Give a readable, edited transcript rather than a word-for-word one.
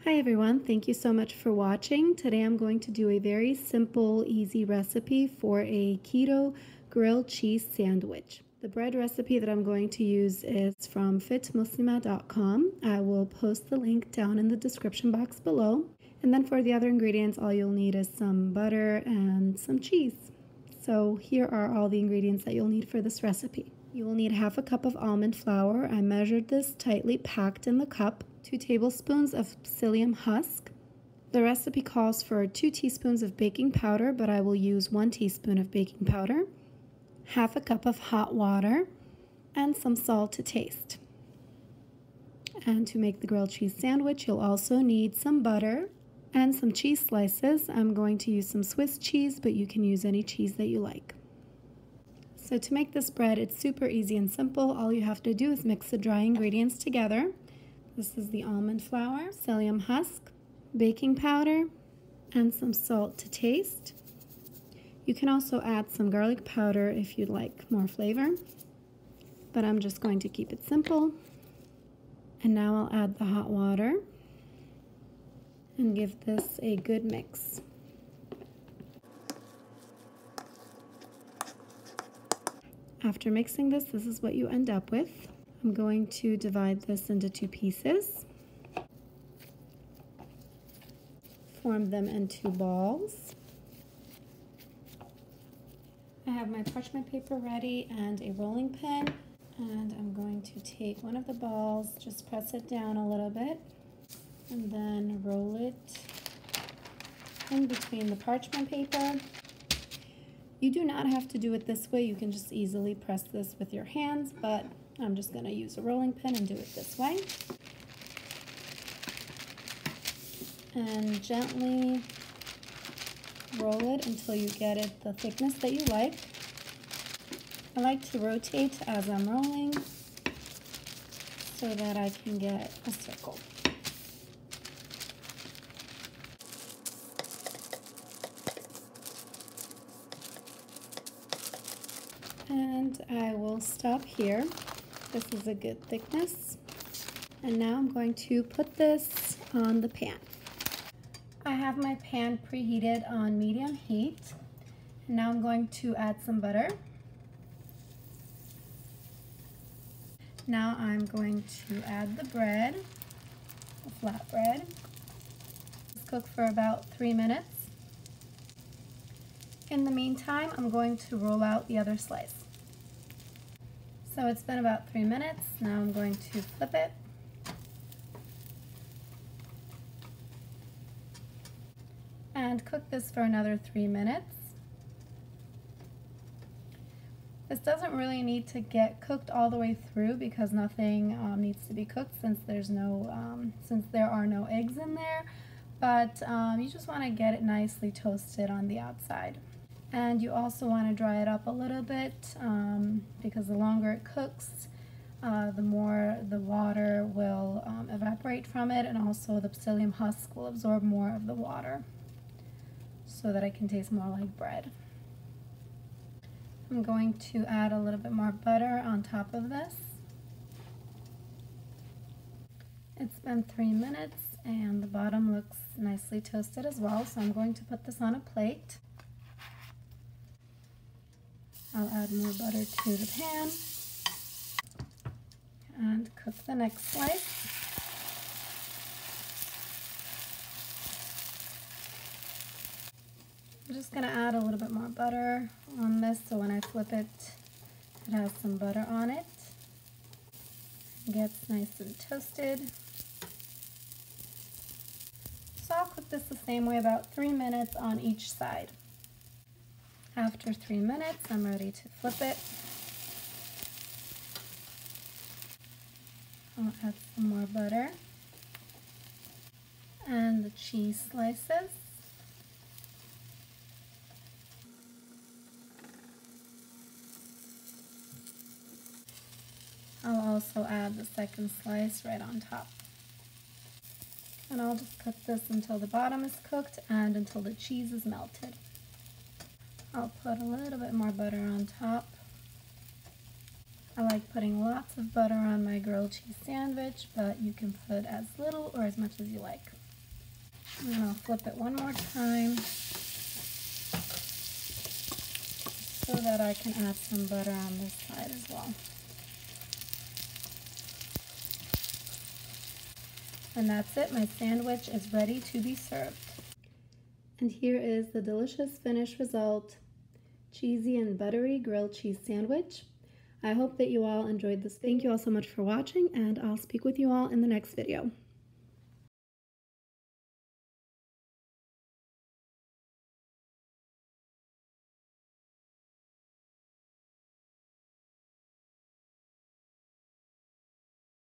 Hi everyone, thank you so much for watching. Today I'm going to do a very simple, easy recipe for a keto grilled cheese sandwich. The bread recipe that I'm going to use is from fitmuslima.com. I will post the link down in the description box below. And then for the other ingredients, all you'll need is some butter and some cheese. So here are all the ingredients that you'll need for this recipe. You will need half a cup of almond flour. I measured this tightly packed in the cup. 2 tablespoons of Psyllium husk. The recipe calls for 2 teaspoons of baking powder, but I will use 1 teaspoon of baking powder, half a cup of hot water, and some salt to taste. And to make the grilled cheese sandwich, you'll also need some butter and some cheese slices. I'm going to use some Swiss cheese, but you can use any cheese that you like. So to make this bread, it's super easy and simple. All you have to do is mix the dry ingredients together. This is the almond flour, psyllium husk, baking powder, and some salt to taste. You can also add some garlic powder if you'd like more flavor, but I'm just going to keep it simple. And now I'll add the hot water and give this a good mix. After mixing this is what you end up with. I'm going to divide this into 2 pieces, form them into balls. I have my parchment paper ready and a rolling pin, and I'm going to take one of the balls, just press it down a little bit, and then roll it in between the parchment paper. You do not have to do it this way. You can just easily press this with your hands, but I'm just going to use a rolling pin and do it this way. And gently roll it until you get it the thickness that you like. I like to rotate as I'm rolling so that I can get a circle. And I will stop here. This is a good thickness. And now I'm going to put this on the pan. I have my pan preheated on medium heat. And now I'm going to add some butter. Now I'm going to add the bread, the flat bread. Let's cook for about 3 minutes. In the meantime, I'm going to roll out the other slice. So it's been about 3 minutes. Now I'm going to flip it. And cook this for another 3 minutes. This doesn't really need to get cooked all the way through because nothing needs to be cooked since there are no eggs in there. But you just want to get it nicely toasted on the outside. And you also want to dry it up a little bit because the longer it cooks, the more the water will evaporate from it, and also the psyllium husk will absorb more of the water so that it can taste more like bread. I'm going to add a little bit more butter on top of this. It's been 3 minutes and the bottom looks nicely toasted as well, so I'm going to put this on a plate. I'll add more butter to the pan and cook the next slice. I'm just going to add a little bit more butter on this so when I flip it, it has some butter on it. It gets nice and toasted. So I'll cook this the same way, about 3 minutes on each side. After 3 minutes, I'm ready to flip it. I'll add some more butter and the cheese slices. I'll also add the second slice right on top. And I'll just cook this until the bottom is cooked and until the cheese is melted. I'll put a little bit more butter on top. I like putting lots of butter on my grilled cheese sandwich, but you can put as little or as much as you like. And I'll flip it one more time so that I can add some butter on this side as well. And that's it. My sandwich is ready to be served. And here is the delicious finished result. Cheesy and buttery grilled cheese sandwich. I hope that you all enjoyed this. Thank you all so much for watching, and I'll speak with you all in the next video.